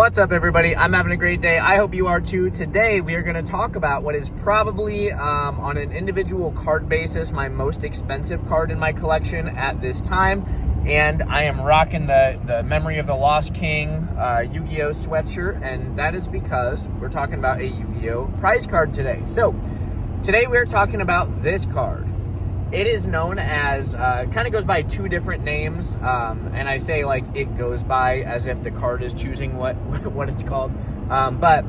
What's up, everybody? I'm having a great day. I hope you are too. Today, we are going to talk about what is probably, on an individual card basis, my most expensive card in my collection at this time. And I am rocking the Memory of the Lost King Yu-Gi-Oh! Sweatshirt. And that is because we're talking about a Yu-Gi-Oh! Prize card today. So, today we're talking about this card. It is known as, kind of goes by two different names, and I say like it goes by as if the card is choosing what it's called, but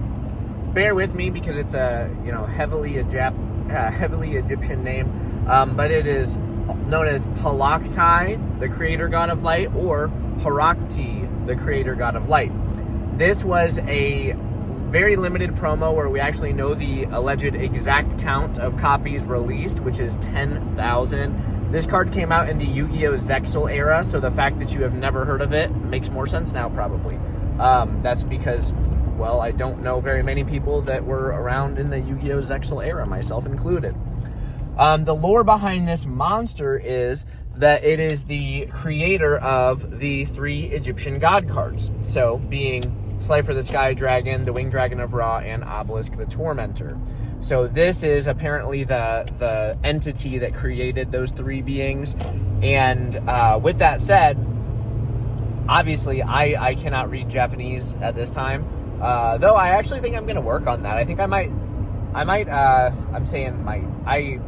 bear with me because it's a heavily Egyptian name, but it is known as Halaktai, the creator god of light, or Harakti, the creator god of light. This was a very limited promo where we actually know the alleged exact count of copies released, which is 10,000. This card came out in the Yu-Gi-Oh! Zexal era, so the fact that you have never heard of it makes more sense now, probably. That's because, well, I don't know very many people that were around in the Yu-Gi-Oh! Zexal era, myself included. The lore behind this monster is that it is the creator of the three Egyptian god cards, so being Slifer the Sky Dragon, the Winged Dragon of Ra, and Obelisk the Tormentor. So this is apparently the entity that created those three beings. And with that said, obviously I cannot read Japanese at this time. Though I actually think I'm going to work on that. I think I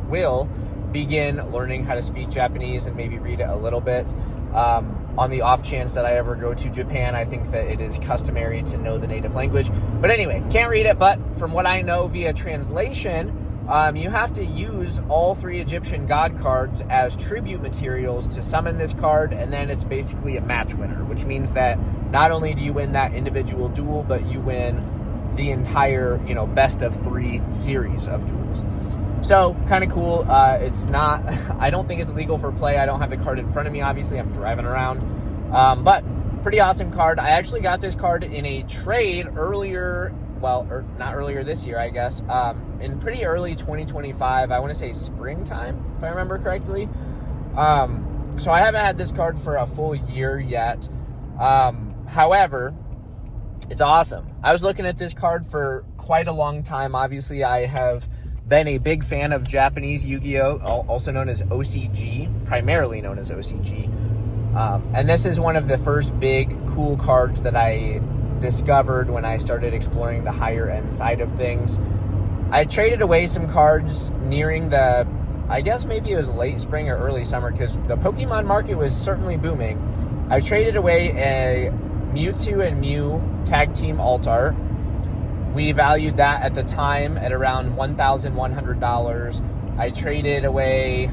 will begin learning how to speak Japanese and maybe read it a little bit. On the off chance that I ever go to Japan, I think that it is customary to know the native language. But anyway, can't read it, but from what I know via translation, you have to use all three Egyptian god cards as tribute materials to summon this card, and then it's basically a match winner, which means that not only do you win that individual duel, but you win the entire, best of three series of duels. So, kind of cool. It's not, I don't think it's legal for play. I don't have the card in front of me, obviously. I'm driving around. But, pretty awesome card. I actually got this card in a trade earlier, or not earlier this year, I guess. In pretty early 2025. I want to say springtime, if I remember correctly. So, I haven't had this card for a full year yet. However, it's awesome. I was looking at this card for quite a long time. Obviously, I have been a big fan of Japanese Yu-Gi-Oh!, also known as OCG, primarily known as OCG. And this is one of the first big, cool cards that I discovered when I started exploring the higher end side of things. I traded away some cards nearing I guess maybe it was late spring or early summer, because the Pokemon market was certainly booming. I traded away a Mewtwo and Mew Tag Team Alt Art. We valued that at the time at around $1,100. I traded away,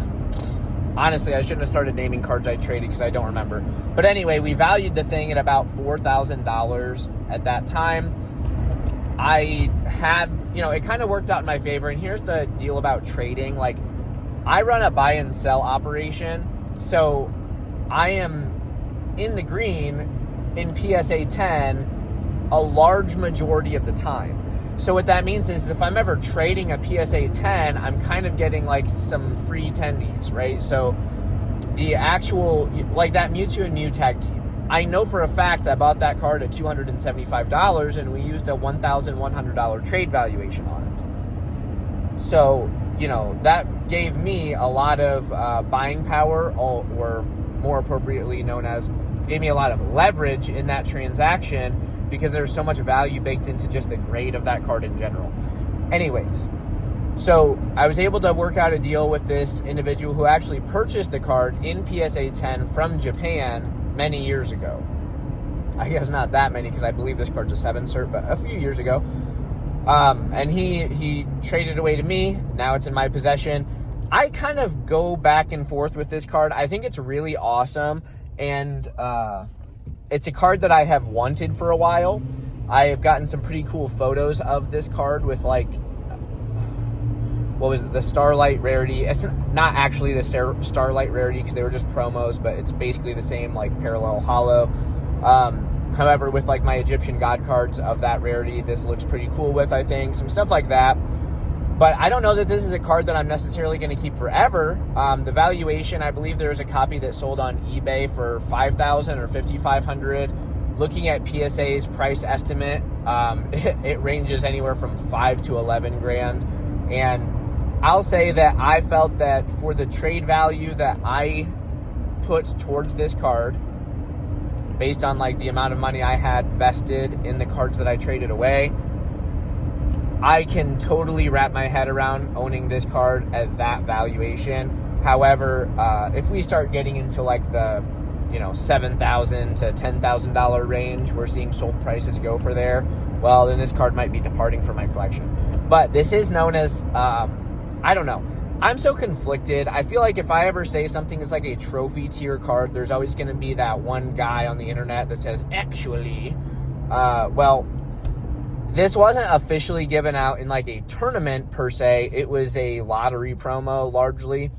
honestly, I shouldn't have started naming cards I traded because I don't remember. But anyway, we valued the thing at about $4,000 at that time. I had, it kind of worked out in my favor. And here's the deal about trading. Like, I run a buy and sell operation. So I am in the green in PSA 10 a large majority of the time. So what that means is if I'm ever trading a PSA 10, I'm kind of getting like some free tendies, right? So the actual, like that Mewtwo and Mew Tag Team, I know for a fact I bought that card at $275 and we used a $1,100 trade valuation on it. So, that gave me a lot of buying power, or more appropriately known as, gave me a lot of leverage in that transaction, because there's so much value baked into just the grade of that card in general. Anyways, so I was able to work out a deal with this individual who actually purchased the card in PSA 10 from Japan many years ago. I guess not that many, because I believe this card's a 7 cert, but a few years ago. And he traded away to me. Now it's in my possession. I kind of go back and forth with this card. I think it's really awesome, and it's a card that I have wanted for a while. I have gotten some pretty cool photos of this card with, like, what was it, the Starlight rarity. It's not actually the Starlight rarity because they were just promos, but it's basically the same, like, parallel holo. However, with, like, my Egyptian god cards of that rarity, this looks pretty cool with, I think, some stuff like that. But I don't know that this is a card that I'm necessarily going to keep forever. The valuation, I believe there's a copy that sold on eBay for $5,000 or $5,500. looking at PSA's price estimate, it ranges anywhere from 5 to 11 grand. And I'll say that I felt that for the trade value that I put towards this card, based on like the amount of money I had vested in the cards that I traded away, I can totally wrap my head around owning this card at that valuation. However, if we start getting into like the $7,000 to $10,000 range, we're seeing sold prices go for there, well, then this card might be departing from my collection. But this is known as, I don't know. I'm so conflicted. I feel like if I ever say something is like a trophy tier card, there's always going to be that one guy on the internet that says, actually, well, this wasn't officially given out in like a tournament per se. It was a lottery promo largely.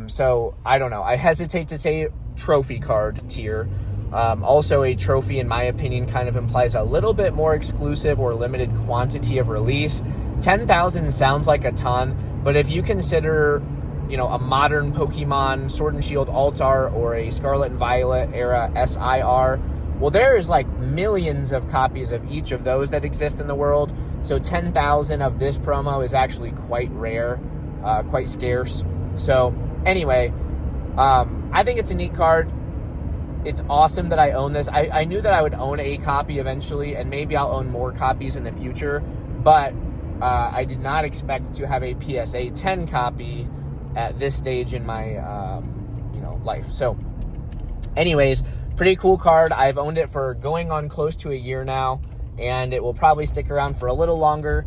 So I don't know. I hesitate to say trophy card tier. Also, a trophy, in my opinion, kind of implies a little bit more exclusive or limited quantity of release. 10,000 sounds like a ton, but if you consider, a modern Pokemon Sword and Shield Altar or a Scarlet and Violet era SIR, well, there's like millions of copies of each of those that exist in the world. So 10,000 of this promo is actually quite rare, quite scarce. So anyway, I think it's a neat card. It's awesome that I own this. I knew that I would own a copy eventually, and maybe I'll own more copies in the future, but I did not expect to have a PSA 10 copy at this stage in my, life. So anyways, pretty cool card. I've owned it for going on close to a year now, and it will probably stick around for a little longer.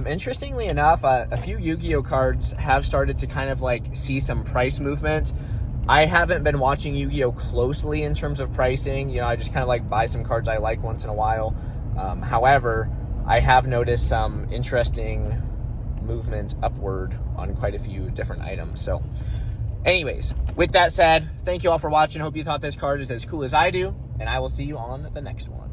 Interestingly enough, a few Yu-Gi-Oh cards have started to kind of like see some price movement. I haven't been watching Yu-Gi-Oh closely in terms of pricing. I just kind of like buy some cards I like once in a while. However, I have noticed some interesting movement upward on quite a few different items. So anyways, with that said, thank you all for watching. Hope you thought this card is as cool as I do, and I will see you on the next one.